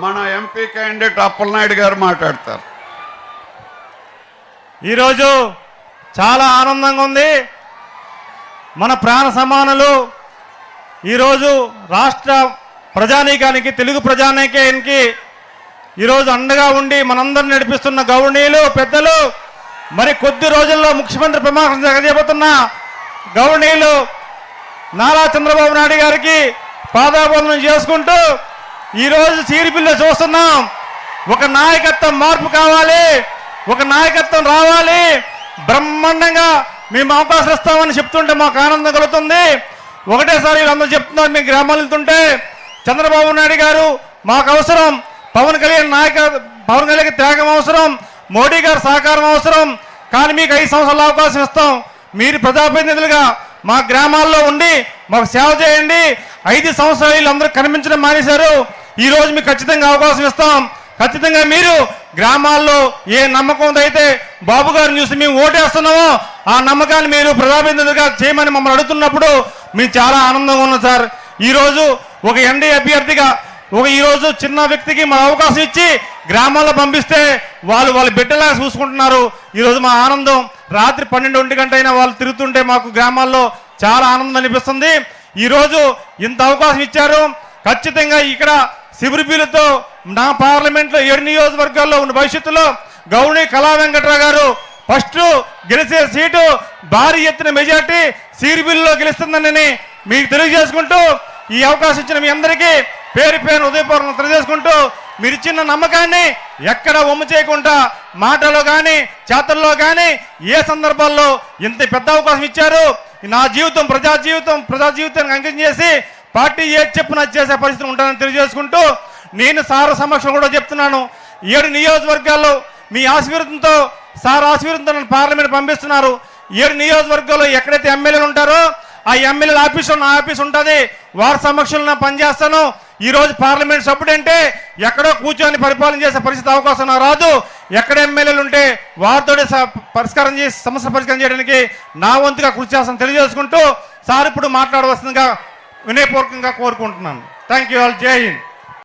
మన MP candidate Appalanaidu గారు మాట్లాడతారు. ఈరోజు చాలా ఆనందంగా ఉంది. మన ప్రాణ సమానులు ఈరోజు రాష్ట్ర ప్రజానీకానికి, తెలుగు ప్రజానీకానికి ఈరోజు అండగా ఉండి మనందరిని నడిపిస్తున్న గౌరవనీయులు పెద్దలు, మరి కొద్ది రోజుల్లో ముఖ్యమంత్రి ప్రమాణం జరగజేయబోతున్న గౌరవనీయులు నారా చంద్రబాబు నాయుడు గారికి పాదాభివందనం చేసుకుంటూ ఈరోజు చీరిపిల్లి చూస్తున్నాం. ఒక నాయకత్వం మార్పు కావాలి, ఒక నాయకత్వం రావాలి, బ్రహ్మాండంగా మేము అవకాశం ఇస్తామని చెప్తుంటే మాకు ఆనందం కలుగుతుంది. ఒకటేసారి వీళ్ళందరూ చెప్తున్నారు, మీ గ్రామాలు వెళ్తుంటే చంద్రబాబు నాయుడు గారు మాకు అవసరం, పవన్ కళ్యాణ్ త్యాగం అవసరం, మోడీ గారి సహకారం అవసరం, కానీ మీకు 5 సంవత్సరాల అవకాశం ఇస్తాం, మీరు ప్రజాప్రతినిధులుగా మా గ్రామాల్లో ఉండి మాకు సేవ చేయండి. 5 సంవత్సరాలు వీళ్ళందరూ కనిపించడం మానేశారు, ఈరోజు మీకు ఖచ్చితంగా అవకాశం ఇస్తాం, ఖచ్చితంగా మీరు గ్రామాల్లో ఏ నమ్మకం అయితే బాబు గారిని చూసి మేము ఓటేస్తున్నామో ఆ నమ్మకాన్ని మీరు ప్రజాప్రతినిధులుగా చేయమని మమ్మల్ని అడుగుతున్నప్పుడు మేము చాలా ఆనందంగా ఉన్నాం సార్. ఈరోజు ఒక ఎన్డీఏ అభ్యర్థిగా ఈరోజు చిన్న వ్యక్తికి మా అవకాశం ఇచ్చి గ్రామాల్లో పంపిస్తే వాళ్ళ బిడ్డలాగా చూసుకుంటున్నారు. ఈరోజు మా ఆనందం రాత్రి 12 గంట అయినా వాళ్ళు తిరుగుతుంటే మాకు గ్రామాల్లో చాలా ఆనందం అనిపిస్తుంది. ఈరోజు ఇంత అవకాశం ఇచ్చారు. ఖచ్చితంగా ఇక్కడ శిబిరిపీలతో నా పార్లమెంట్లో 7 నియోజకవర్గాల్లో ఉన్న భవిష్యత్తులో గౌరవనీయ కళా వెంకట్రావు గారు ఫస్ట్ గెలిచే సీటు భారీ ఎత్తున మెజార్టీ సిరిబిల్లో గెలుస్తుందని మీకు తెలియజేసుకుంటూ ఈ అవకాశం ఇచ్చిన మీ అందరికీ పేరు పేరు ఉదయపూర్వకం తెలియజేసుకుంటూ మీరు ఇచ్చిన నమ్మకాన్ని ఎక్కడ ఒమ్ము చేయకుండా మాటలో కానీ చేతల్లో కానీ ఏ సందర్భాల్లో ఇంత పెద్ద అవకాశం ఇచ్చారు. నా జీవితం ప్రజా జీవితానికి అంకితం చేసి పార్టీ ఏది చెప్పినా చేసే పరిస్థితి ఉంటానని తెలియజేసుకుంటూ నేను సార్ సమక్షం కూడా చెప్తున్నాను, 7 నియోజకవర్గాల్లో మీ ఆశీర్వాదంతో సార్ ఆశీర్వాదంతో నన్ను పార్లమెంట్ పంపిస్తున్నారు. 7 నియోజకవర్గాల్లో ఎక్కడైతే ఎమ్మెల్యేలు ఉంటారో ఆ ఎమ్మెల్యేల ఆఫీసులో నా ఆఫీస్ ఉంటుంది, వారి సమక్షంలో నేను పనిచేస్తాను. ఈరోజు పార్లమెంట్ సభ్యుడు అంటే ఎక్కడో కూర్చొని పరిపాలన చేసే పరిస్థితి అవకాశం నాకు రాదు. ఎక్కడ ఎమ్మెల్యేలు ఉంటే వారితో సమస్య పరిష్కారం చేయడానికి నా వంతుగా కృషి చేస్తాను తెలియజేసుకుంటూ సార్ ఇప్పుడు మాట్లాడవలసిందిగా వినయపూర్వకంగా కోరుకుంటున్నాను. Thank you all. జై హింద్.